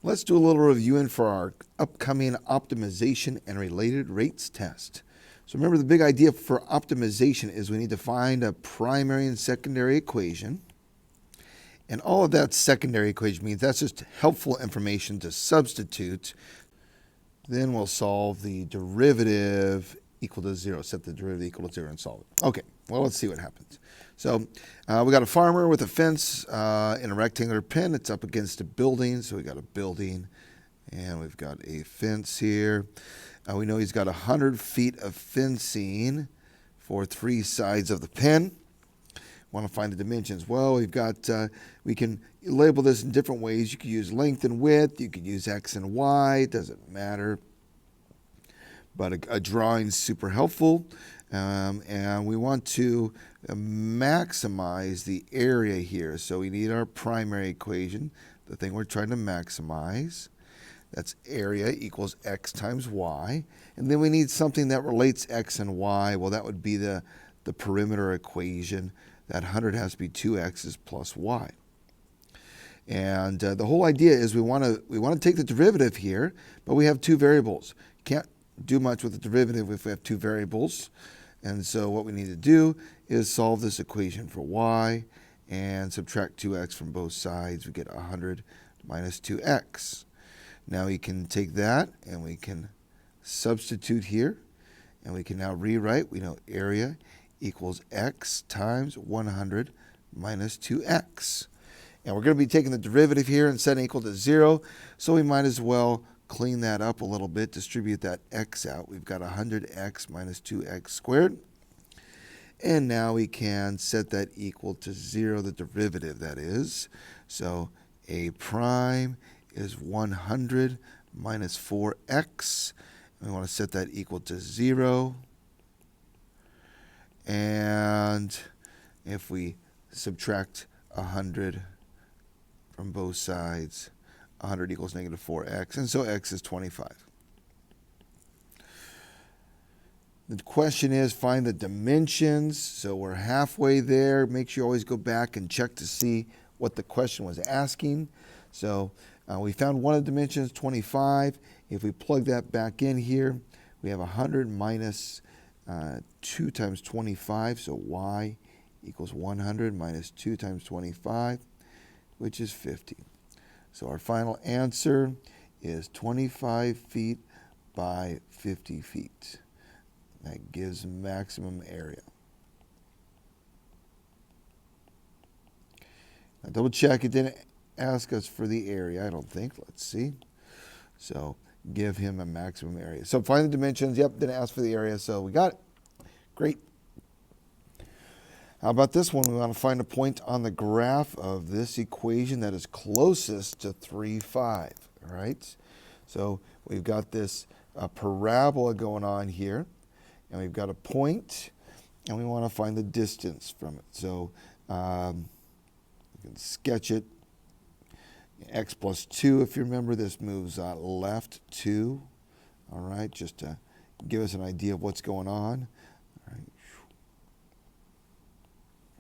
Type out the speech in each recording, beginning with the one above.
Let's do a little reviewing for our upcoming optimization and related rates test. So remember, the big idea for optimization is we need to find a primary and secondary equation. And all of that secondary equation means that's just helpful information to substitute. Then we'll solve the derivative equal to 0, set the derivative equal to 0 and solve it. Okay, well, let's see what happens. So we got a farmer with a fence in a rectangular pen. It's up against a building, so we got a building, and we've got a fence here. We know he's got 100 feet of fencing for 3 sides of the pen. Want to find the dimensions? Well, we've got, we can label this in different ways. You could use length and width. You could use X and Y. It doesn't matter. But a drawing's super helpful. And we want to maximize the area here. So we need our primary equation, the thing we're trying to maximize. That's area equals X times Y. And then we need something that relates X and Y. Well, that would be the perimeter equation. That 100 has to be 2x's plus y. And the whole idea is we want to take the derivative here, but we have 2 variables. Can't do much with the derivative if we have 2 variables. And so what we need to do is solve this equation for y and subtract 2x from both sides. We get 100 minus 2x. Now we can take that and we can substitute here, and we can now rewrite. We know area equals x times 100 minus 2x. And we're going to be taking the derivative here and setting equal to 0, so we might as well clean that up a little bit, distribute that x out. We've got 100x minus 2x squared. And now we can set that equal to 0, the derivative that is. So a prime is 100 minus 4x. We want to set that equal to 0. And if we subtract 100 from both sides, 100 equals negative 4x, and so x is 25. The question is find the dimensions. So we're halfway there. Make sure you always go back and check to see what the question was asking. So we found one of the dimensions, 25. If we plug that back in here, we have 100 minus 2 times 25, so y equals 100 minus 2 times 25, which is 50. So our final answer is 25 feet by 50 feet. That gives maximum area. Now double check, it didn't ask us for the area, I don't think. Let's see. So give him a maximum area. So find the dimensions. Yep, didn't ask for the area, so we got it. Great. How about this one? We want to find a point on the graph of this equation that is closest to 3, 5. All right? So we've got this parabola going on here, and we've got a point, and we want to find the distance from it. So we can sketch it. X plus 2, if you remember, this moves left 2. All right, just to give us an idea of what's going on. All right.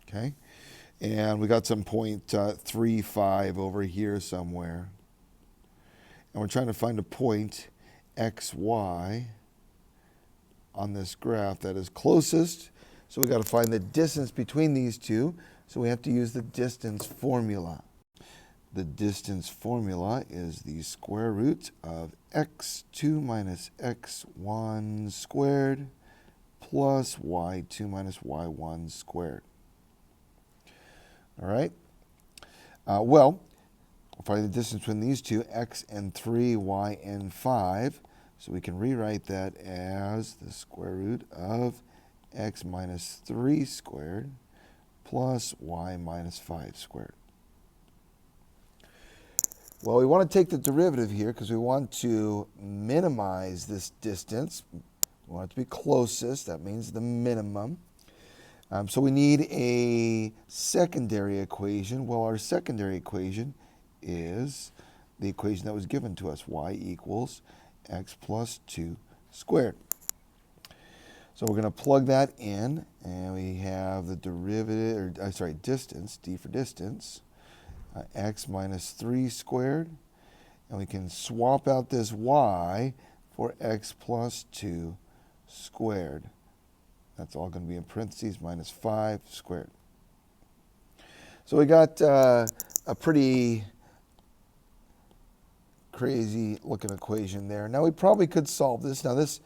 Okay, and we got some point 3, 5 over here somewhere. And we're trying to find a point x, y on this graph that is closest. So we got to find the distance between these two. So we have to use the distance formula. The distance formula is the square root of x2 minus x1 squared plus y2 minus y1 squared. All right? We'll find the distance between these two, x and 3, y and 5. So we can rewrite that as the square root of x minus 3 squared plus y minus 5 squared. Well, we want to take the derivative here because we want to minimize this distance. We want it to be closest. That means the minimum. So we need a secondary equation. Well, our secondary equation is the equation that was given to us, y equals x plus 2 squared. So we're going to plug that in, and we have the derivative, distance, d for distance, x minus 3 squared, and we can swap out this y for x plus 2 squared. That's all going to be in parentheses, minus 5 squared. So we got a pretty crazy looking equation there. Now we probably could solve this. Now this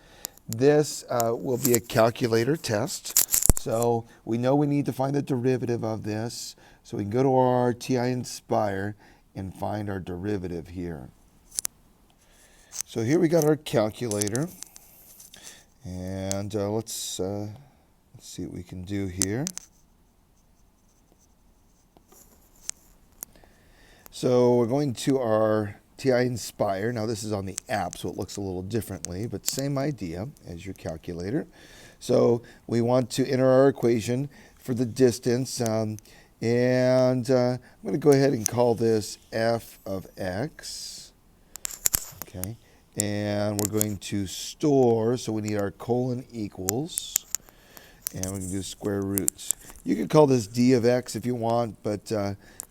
will be a calculator test. So we know we need to find the derivative of this. So we can go to our TI Inspire and find our derivative here. So here we got our calculator. And let's see what we can do here. So we're going to our TI Inspire. Now this is on the app, so it looks a little differently, but same idea as your calculator. So we want to enter our equation for the distance, and I'm going to go ahead and call this f of x. Okay, and we're going to store, so we need our colon equals, and we're going to do square roots. You could call this d of x if you want, but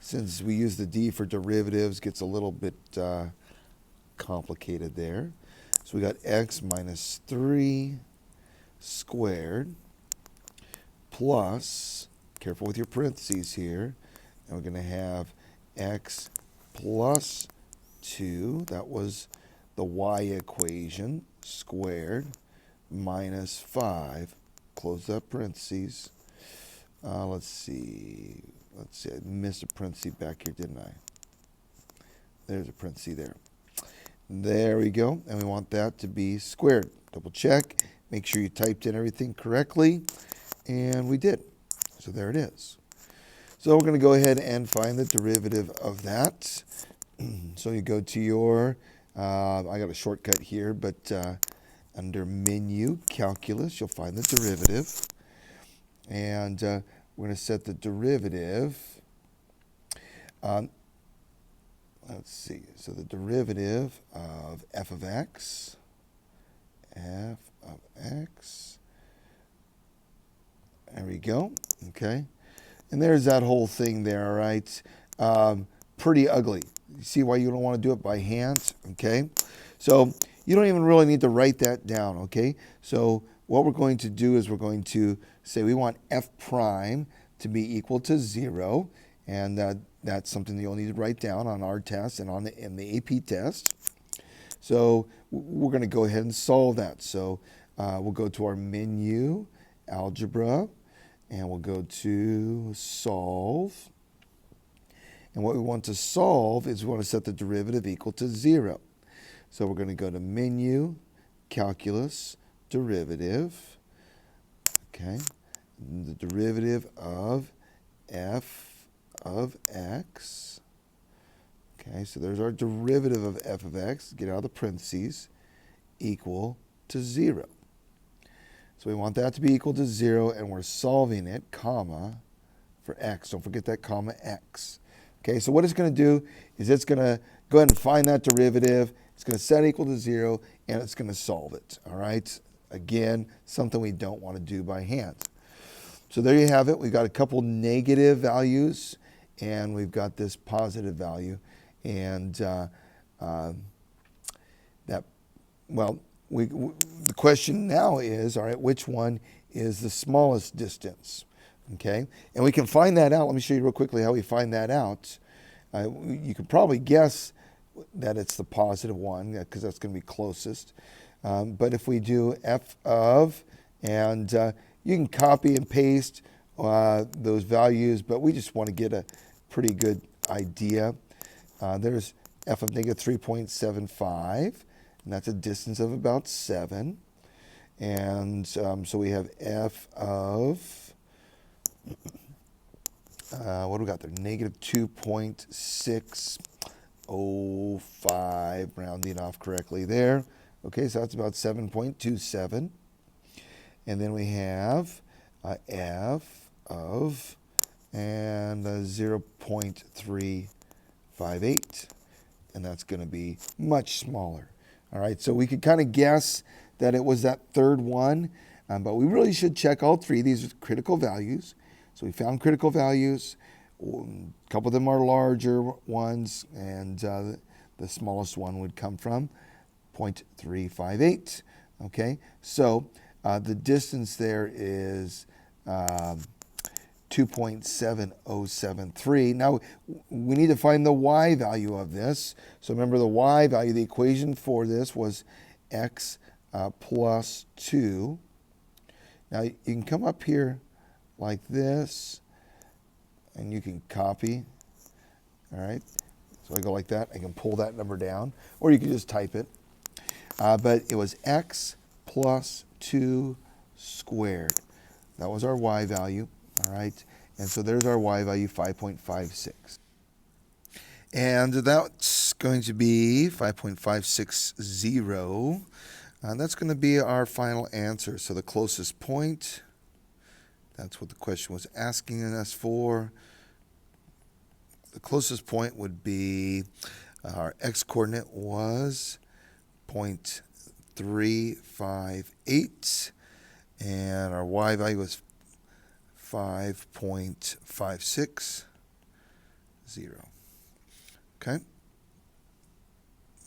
since we use the d for derivatives, it gets a little bit complicated there. So we got x minus 3 squared plus, careful with your parentheses here, and we're going to have x plus 2, that was the y equation, squared, minus 5, close that parentheses. Let's see, I missed a parenthesis back here, didn't I? There's a parenthesis there. There we go, and we want that to be squared. Double check, make sure you typed in everything correctly, and we did. So there it is. So we're going to go ahead and find the derivative of that. So you go to your, I got a shortcut here, but under Menu, Calculus, you'll find the derivative. And we're going to set the derivative. Let's see. So the derivative of f of x, there we go. Okay. And there's that whole thing there, all right? Pretty ugly. You see why you don't want to do it by hand, okay? So you don't even really need to write that down, okay? So what we're going to do is we're going to say we want f prime to be equal to 0, and that's something that you'll need to write down on our test and in the AP test. So we're going to go ahead and solve that. So we'll go to our menu, algebra, and we'll go to solve. And what we want to solve is we want to set the derivative equal to 0. So we're going to go to menu, calculus, derivative. Okay. And the derivative of f of x. Okay, so there's our derivative of f of x, get out of the parentheses, equal to 0. So we want that to be equal to 0, and we're solving it, comma, for x. Don't forget that comma x. Okay, so what it's going to do is it's going to go ahead and find that derivative. It's going to set equal to 0, and it's going to solve it. All right? Again, something we don't want to do by hand. So there you have it. We've got a couple negative values, and we've got this positive value. And the question now is, all right, which one is the smallest distance? Okay, and we can find that out. Let me show you real quickly how we find that out. You could probably guess that it's the positive one because that's going to be closest. But if we do f of, and you can copy and paste those values, but we just want to get a pretty good idea. There's f of negative 3.75, and that's a distance of about 7. And so we have f of, what do we got there? Negative 2.605, rounding off correctly there. Okay, so that's about 7.27. And then we have f of, and 0.358. And that's going to be much smaller. All right, so we could kind of guess that it was that third one, but we really should check all three. These are critical values. So we found critical values. A couple of them are larger ones, and the the smallest one would come from 0.358. Okay, so the distance there is 2.7073. Now, we need to find the y value of this. So remember the y value, the equation for this was x plus 2. Now, you can come up here like this, and you can copy. All right, so I go like that. I can pull that number down, or you can just type it. But it was x plus 2 squared. That was our y value. All right, and so there's our y value, 5.56. And that's going to be 5.560. And that's going to be our final answer. So the closest point, that's what the question was asking us for. The closest point would be, our x-coordinate was 0.358, and our y value was 5.560. Okay,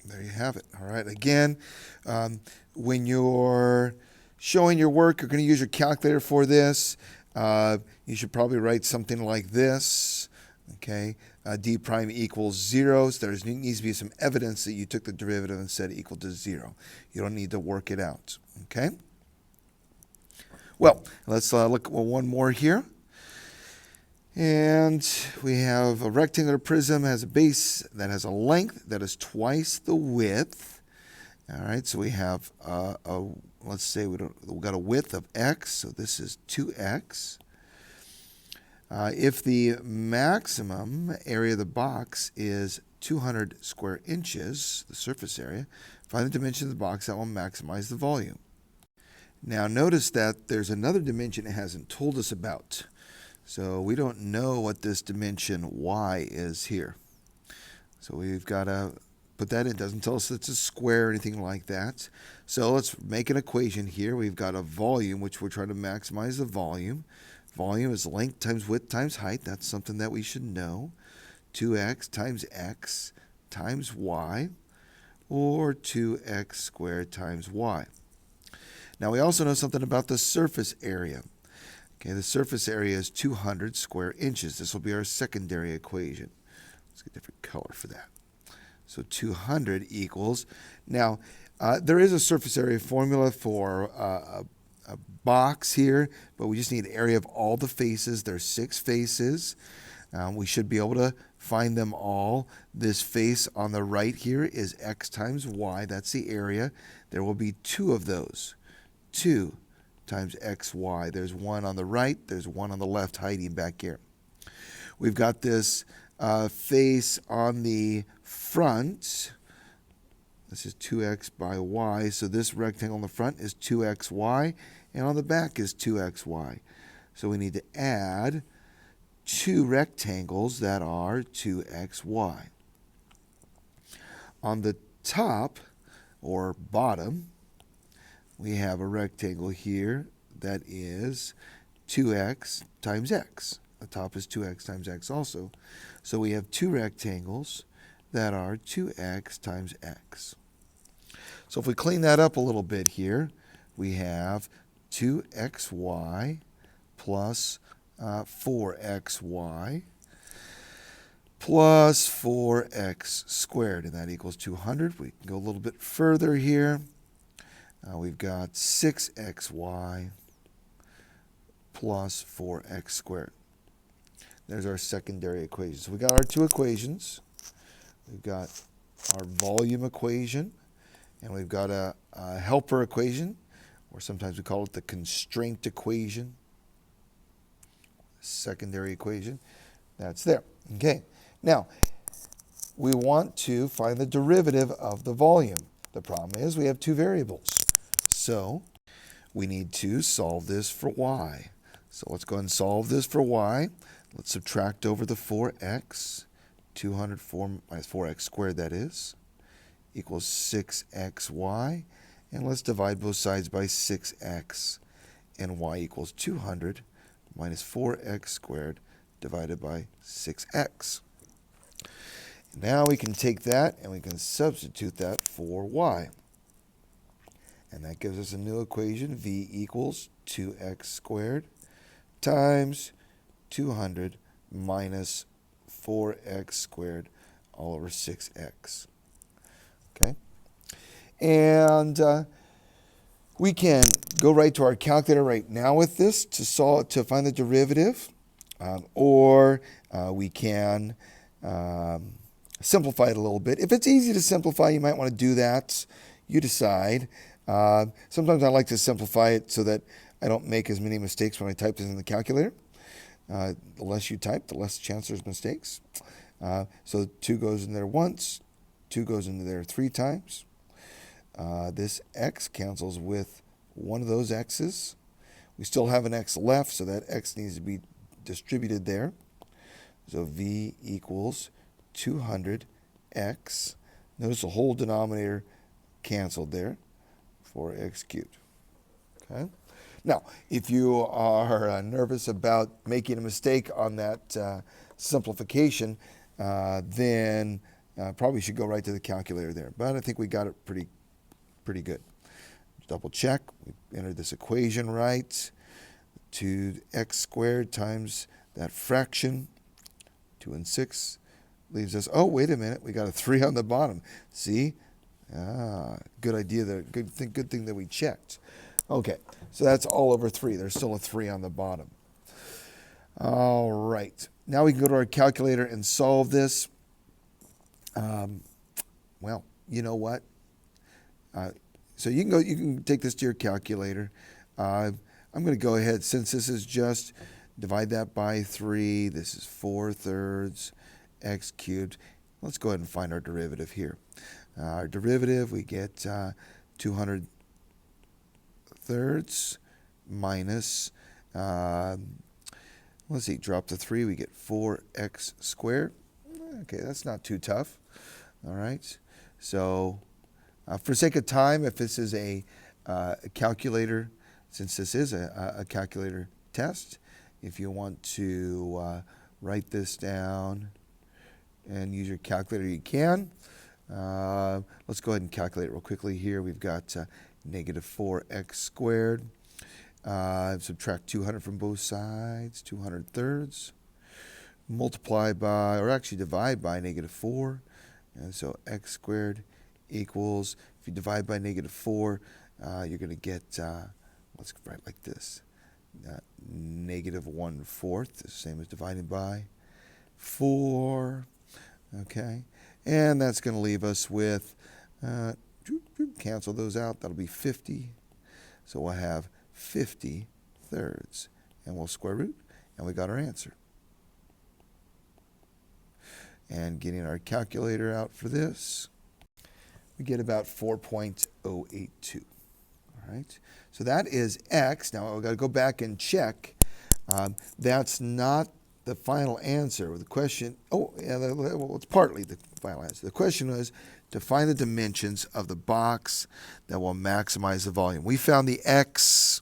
there you have it. All right, again, when you're showing your work, you're going to use your calculator for this. You should probably write something like this. Okay, d prime equals 0. So there needs to be some evidence that you took the derivative and set it equal to 0. You don't need to work it out. Okay. Well, let's look at one more here. And we have a rectangular prism has a base that has a length that is twice the width. All right, so we have let's say we've got a width of x, so this is 2x. If the maximum area of the box is 200 square inches, the surface area, find the dimension of the box that will maximize the volume. Now notice that there's another dimension it hasn't told us about. So we don't know what this dimension y is here. So we've got to put that in. It doesn't tell us it's a square or anything like that. So let's make an equation here. We've got a volume, which we're trying to maximize the volume. Volume is length times width times height. That's something that we should know. 2x times x times y, or 2x squared times y. Now we also know something about the surface area. Okay, the surface area is 200 square inches. This will be our secondary equation. Let's get a different color for that. So 200 equals, now there is a surface area formula for a box here, but we just need area of all the faces. There's 6 faces. We should be able to find them all. This face on the right here is x times y. That's the area. There will be 2 of those. 2 times xy. There's one on the right. There's one on the left hiding back here. We've got this face on the front. This is 2x by y. So this rectangle on the front is 2xy, and on the back is 2xy. So we need to add 2 rectangles that are 2xy. On the top, or bottom, we have a rectangle here that is 2x times x. The top is 2x times x also. So we have 2 rectangles that are 2x times x. So if we clean that up a little bit here, we have 2xy plus 4xy plus 4x squared, and that equals 200. We can go a little bit further here. We've got 6xy plus 4x squared. There's our secondary equation. So we got our 2 equations. We've got our volume equation, and we've got a helper equation, or sometimes we call it the constraint equation. Secondary equation. That's there. Okay. Now, we want to find the derivative of the volume. The problem is we have 2 variables. So we need to solve this for y. So let's go ahead and solve this for y. Let's subtract over the 4x. 204 minus 4x squared, that is, equals 6xy. And let's divide both sides by 6x. And y equals 200 minus 4x squared divided by 6x. Now we can take that and we can substitute that for y. And that gives us a new equation, v equals 2x squared times 200 minus 4x squared all over 6x. Okay? And we can go right to our calculator right now with this to find the derivative, or we can simplify it a little bit. If it's easy to simplify, you might want to do that. You decide. Sometimes I like to simplify it so that I don't make as many mistakes when I type this in the calculator. The less you type, the less chance there's mistakes. So 2 goes in there once, 2 goes into there 3 times. This x cancels with one of those x's. We still have an x left, so that x needs to be distributed there. So v equals 200x. Notice the whole denominator canceled there, 4x cubed. Okay. Now, if you are nervous about making a mistake on that simplification, then probably should go right to the calculator there. But I think we got it pretty good. Double check. We entered this equation right. 2x squared times that fraction, 2 and 6, leaves us, oh, wait a minute, we got a 3 on the bottom. See? Good idea there. Good thing that we checked. Okay, so that's all over 3. There's still a 3 on the bottom. All right. Now we can go to our calculator and solve this. Well, you know what? So you can take this to your calculator. I'm going to go ahead, since this is just divide that by 3. This is 4/3 x cubed. Let's go ahead and find our derivative here. Our derivative, we get 200 thirds minus, let's see, drop the 3, we get 4x squared. Okay, that's not too tough. All right, so for sake of time, if this is a calculator, since this is a calculator test, if you want to write this down and use your calculator, you can. Let's go ahead and calculate it real quickly here. We've got negative 4x squared. Subtract 200 from both sides, 200 thirds. Multiply by, or actually divide by negative 4. And so x squared equals, if you divide by negative 4, you're going to get, let's write like this. Negative 1/4, the same as dividing by 4. Okay. And that's going to leave us with, cancel those out, that'll be 50. So we'll have 50 thirds. And we'll square root, and we got our answer. And getting our calculator out for this, we get about 4.082. All right. So that is x. Now we've got to go back and check. That's not the final answer. The question, well, it's partly the final answer. The question was to find the dimensions of the box that will maximize the volume. We found the x.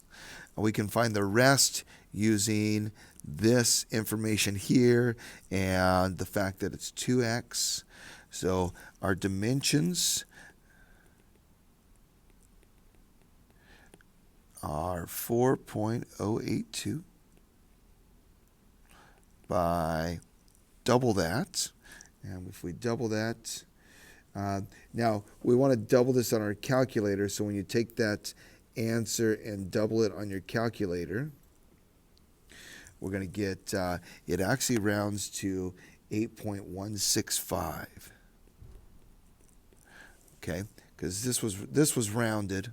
We can find the rest using this information here and the fact that it's 2x. So our dimensions are 4.082 by double that. And if we double that, now we want to double this on our calculator. So when you take that answer and double it on your calculator, we're going to get, it actually rounds to 8.165. Okay, because this was rounded.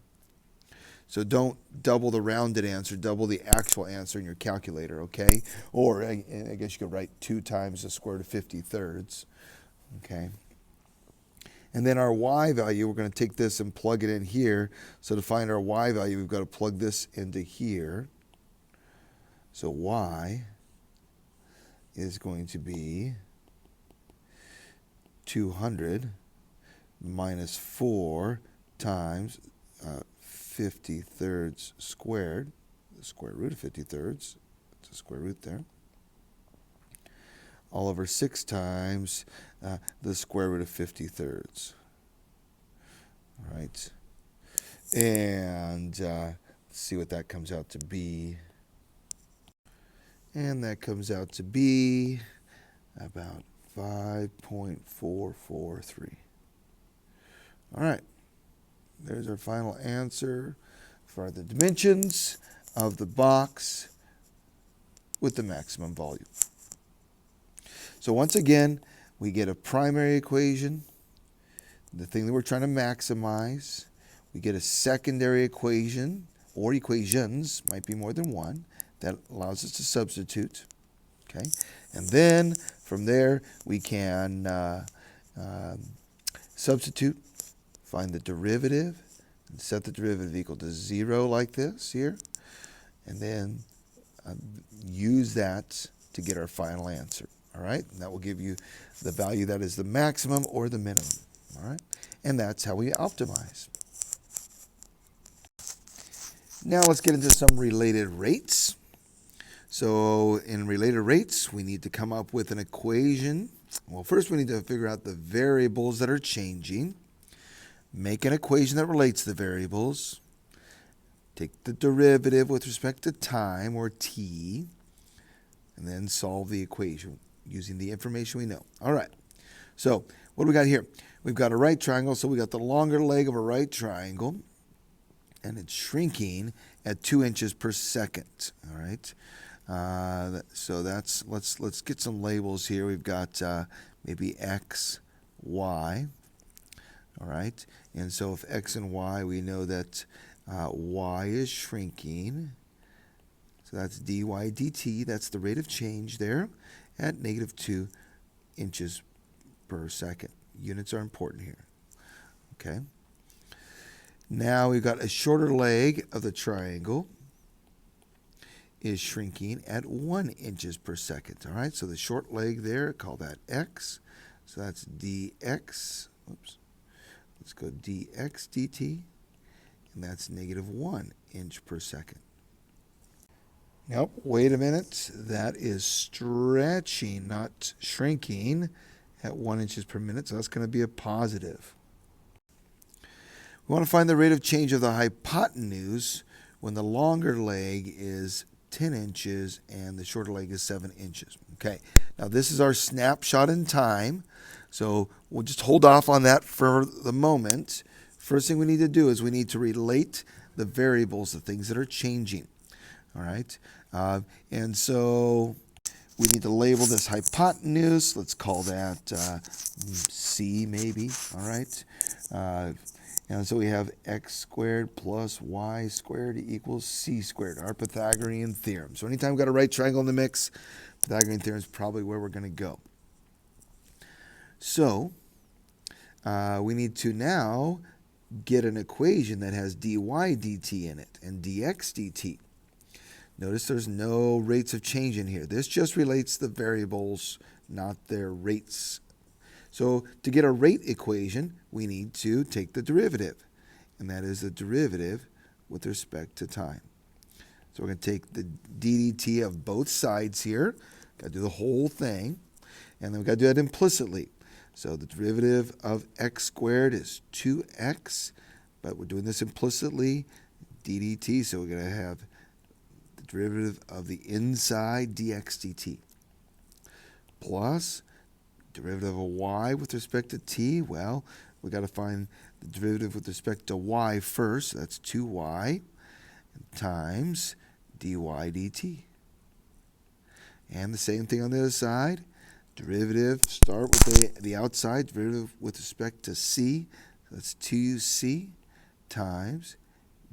So don't double the rounded answer, double the actual answer in your calculator, okay? Or I guess you could write 2 times the square root of 50 thirds, okay? And then our y value, we're going to take this and plug it in here. So to find our y value, we've got to plug this into here. So y is going to be 200 minus 4 times 50 thirds squared, the square root of 50 thirds, it's a square root there, all over 6 times the square root of 50 thirds. All right. And let's see what that comes out to be. And that comes out to be about 5.443. All right. There's our final answer for the dimensions of the box with the maximum volume. So once again, we get a primary equation, the thing that we're trying to maximize. We get a secondary equation, or equations, might be more than one, that allows us to substitute. Okay, and then from there we can substitute, find the derivative, and set the derivative equal to 0 like this here, and then use that to get our final answer. All right, and that will give you the value that is the maximum or the minimum. All right, and that's how we optimize. Now let's get into some related rates. So in related rates, we need to come up with an equation. Well, first we need to figure out the variables that are changing, make an equation that relates the variables, take the derivative with respect to time, or t, and then solve the equation using the information we know. All right, so what do we got here? We've got a right triangle, so we got the longer leg of a right triangle, and it's shrinking at 2 inches per second. All right, so that's let's get some labels here. We've got maybe x, y. All right, and so if x and y, we know that y is shrinking. So that's dy dt. That's the rate of change there at -2 inches per second. Units are important here. Okay. Now we've got a shorter leg of the triangle is shrinking at 1 inches per second. All right, so the short leg there, call that x. So that's dx. Oops. Let's go dx dt, and that's -1 inch per second. Nope, wait a minute. That is stretching, not shrinking, at 1 inches per minute, so that's going to be a positive. We want to find the rate of change of the hypotenuse when the longer leg is 10 inches and the shorter leg is 7 inches. Okay, now this is our snapshot in time, so we'll just hold off on that for the moment. First thing we need to do is we need to relate the variables, the things that are changing. All right, and so we need to label this hypotenuse. Let's call that C maybe. All right. And so we have x squared plus y squared equals c squared, our Pythagorean theorem. So anytime we've got a right triangle in the mix, Pythagorean theorem is probably where we're going to go. So we need to now get an equation that has dy dt in it and dx dt. Notice there's no rates of change in here. This just relates the variables, not their rates. So to get a rate equation, we need to take the derivative, and that is the derivative with respect to time. So we're going to take the ddt of both sides here. Got to do the whole thing, and then we've got to do that implicitly. So the derivative of x squared is 2x, but we're doing this implicitly, ddt, so we're going to have the derivative of the inside dx dt plus derivative of y with respect to t. Well, we've got to find the derivative with respect to y first. That's 2y times dy dt. And the same thing on the other side. Derivative, start with the outside, derivative with respect to c. That's 2c times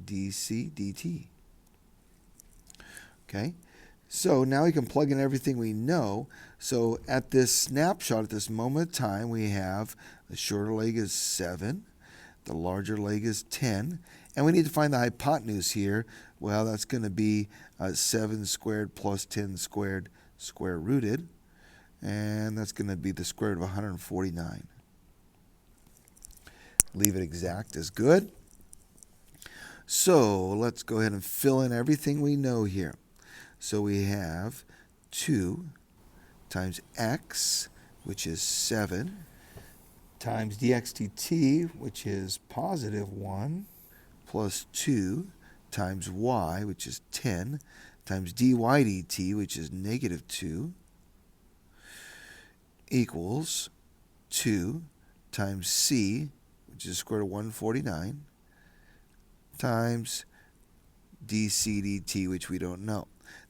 dc dt. Okay, so now we can plug in everything we know. So at this snapshot, at this moment of time, we have the shorter leg is 7, the larger leg is 10, and we need to find the hypotenuse here. Well, that's going to be 7 squared plus 10 squared square rooted, and that's going to be the square root of 149. Leave it exact is good. So let's go ahead and fill in everything we know here. So we have 2 times x, which is 7, times dx dt, which is positive 1, plus 2 times y, which is 10, times dy dt, which is negative 2, equals 2 times c, which is square root of 149, times dc dt, which we don't know.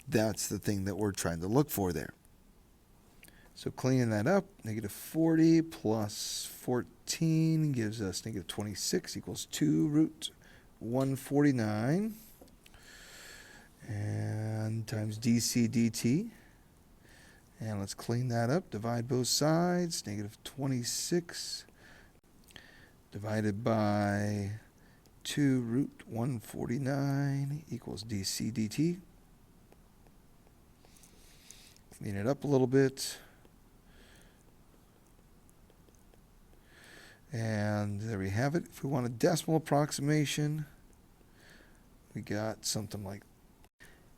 That's the thing that we're trying to look for there. So cleaning that up, negative 40 plus 14 gives us negative 26 equals 2 root 149. And times dc dt. And let's clean that up. Divide both sides. Negative 26 divided by 2 root 149 equals dc dt. Clean it up a little bit. And there we have it. If we want a decimal approximation, we got something like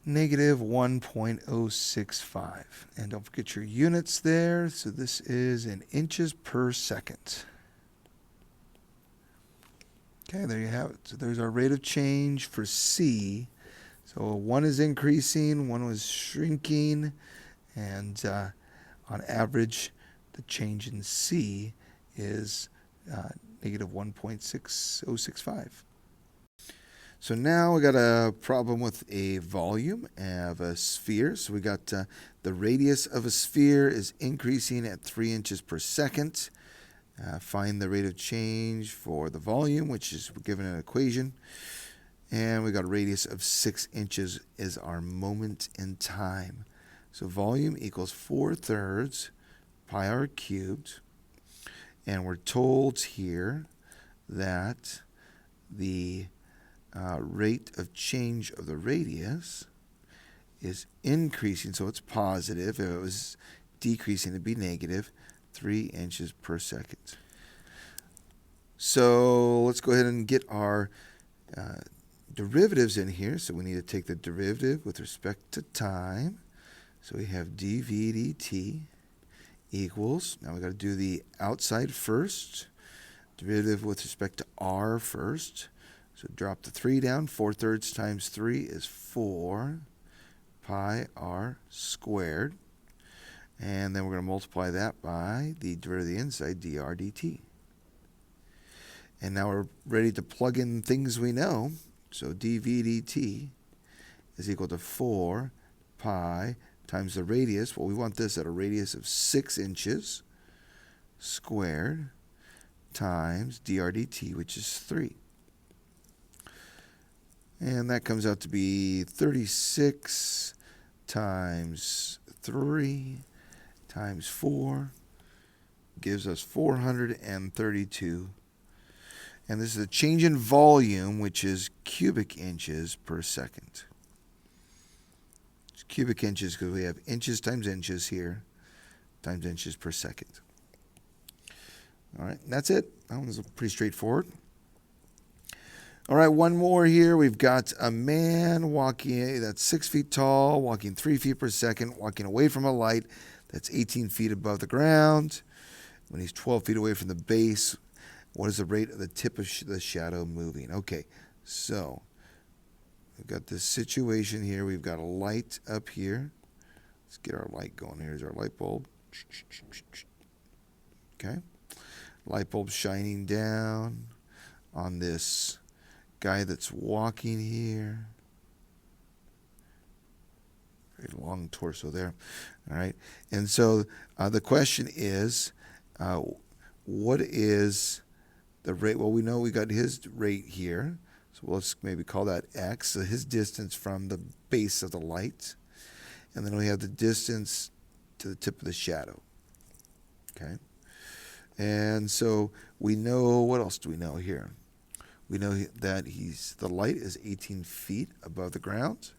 negative 1.065. And don't forget your units there. So this is in inches per second. Okay, there you have it. So there's our rate of change for C. So 1 is increasing, 1 was shrinking, and on average, the change in C is negative 1.6065. So now we got a problem with a volume of a sphere. So we got the radius of a sphere is increasing at 3 inches per second. Find the rate of change for the volume, which is given an equation. And we got a radius of 6 inches is our moment in time. So volume equals 4/3 pi r cubed. And we're told here that the rate of change of the radius is increasing, so it's positive. If it was decreasing, it'd be negative 3 inches per second. So let's go ahead and get our derivatives in here. So we need to take the derivative with respect to time. So we have dv dt equals, now we got to do the outside first, derivative with respect to r first. So drop the 3 down. 4/3 times 3 is 4 pi r squared. And then we're going to multiply that by the derivative of the inside, dr dt. And now we're ready to plug in things we know. So dv dt is equal to 4 pi times the radius. Well, we want this at a radius of 6 inches squared times dr dt, which is 3. And that comes out to be 36 times 3 times 4 gives us 432. And this is a change in volume, which is cubic inches per second. It's cubic inches because we have inches times inches here times inches per second. All right, that's it. That one's pretty straightforward. All right, one more here. We've got a man walking that's 6 feet tall, walking 3 feet per second, walking away from a light that's 18 feet above the ground. When he's 12 feet away from the base, what is the rate of the tip of the shadow moving? Okay, so we've got this situation here. We've got a light up here. Let's get our light going. Here's our light bulb. Okay, light bulb shining down on this guy that's walking here. Very long torso there. All right. And so the question is, what is the rate? Well, we know we got his rate here. So let's maybe call that x. So his distance from the base of the light. And then we have the distance to the tip of the shadow. Okay. And so we know, what else do we know here? We know that the light is 18 feet above the ground.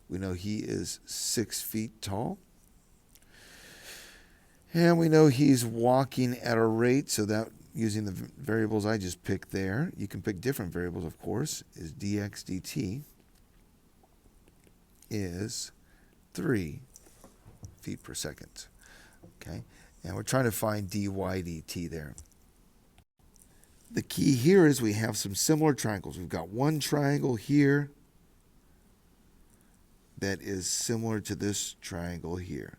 We know he is 6 feet tall. And we know he's walking at a rate, so that using the variables I just picked there, you can pick different variables, of course, is dx dt is 3 feet per second. Okay, And we're trying to find dy dt there. The key here is we have some similar triangles. We've got one triangle here that is similar to this triangle here.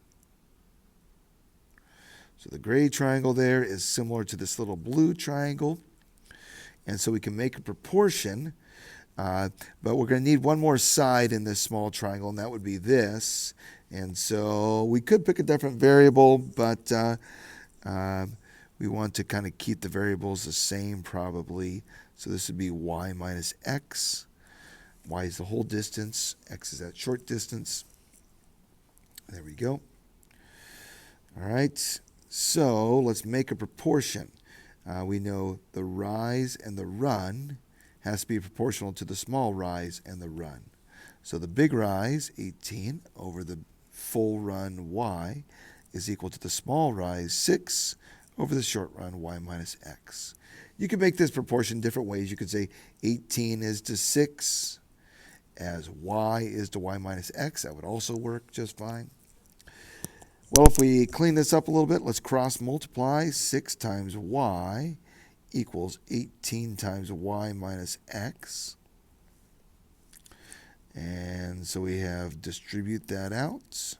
So the gray triangle there is similar to this little blue triangle. And so we can make a proportion, but we're going to need one more side in this small triangle, and that would be this. And so we could pick a different variable, but we want to kind of keep the variables the same probably. So this would be y minus x. Y is the whole distance. X is that short distance. There we go. All right. So let's make a proportion. We know the rise and the run has to be proportional to the small rise and the run. So the big rise, 18, over the full run y is equal to the small rise, 6, over the short run y minus x. You can make this proportion different ways. You could say 18 is to 6 as y is to y minus x. That would also work just fine. Well, if we clean this up a little bit, let's cross multiply. 6 times y equals 18 times y minus x. And so we have distribute that out.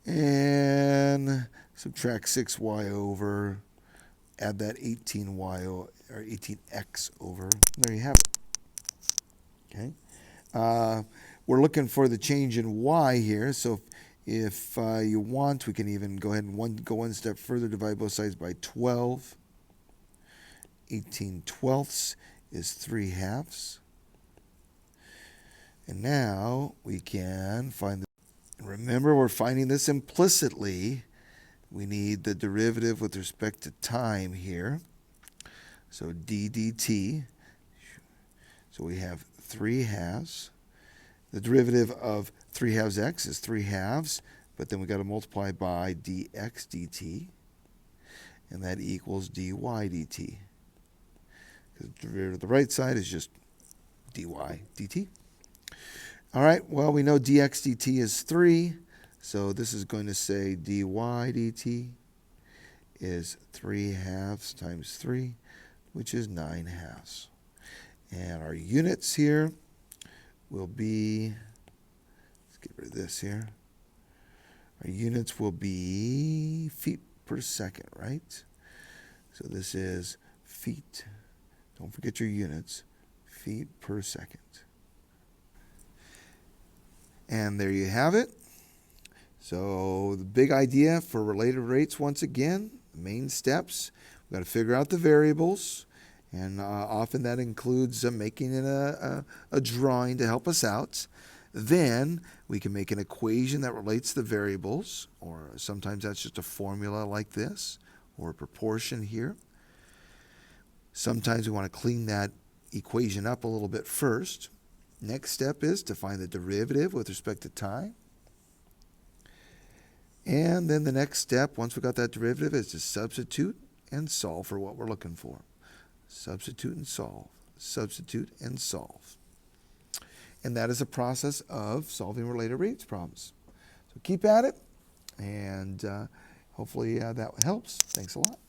And subtract 6y over, add that 18y or 18x over. There you have it. Okay. We're looking for the change in y here. So if you want, we can even go ahead and go one step further, divide both sides by 12. 18 twelfths is 3 halves. And now we can find the, remember we're finding this implicitly. We need the derivative with respect to time here. So d dt. So we have 3 halves. The derivative of 3 halves x is 3 halves, but then we got to multiply by dx dt, and that equals dy dt. Because the derivative of the right side is just dy dt. All right, well, we know dx dt is 3, so this is going to say dy dt is 3 halves times 3, which is 9 halves. And our units here will be, let's get rid of this here. Our units will be feet per second, right? So this is feet. Don't forget your units. Feet per second. And there you have it. So the big idea for related rates, once again, the main steps. We've got to figure out the variables. And often that includes making a drawing to help us out. Then we can make an equation that relates the variables, or sometimes that's just a formula like this, or a proportion here. Sometimes we want to clean that equation up a little bit first. Next step is to find the derivative with respect to time. And then the next step, once we got that derivative, is to substitute and solve for what we're looking for. Substitute and solve, substitute and solve. And that is a process of solving related rates problems. So keep at it, and hopefully that helps. Thanks a lot.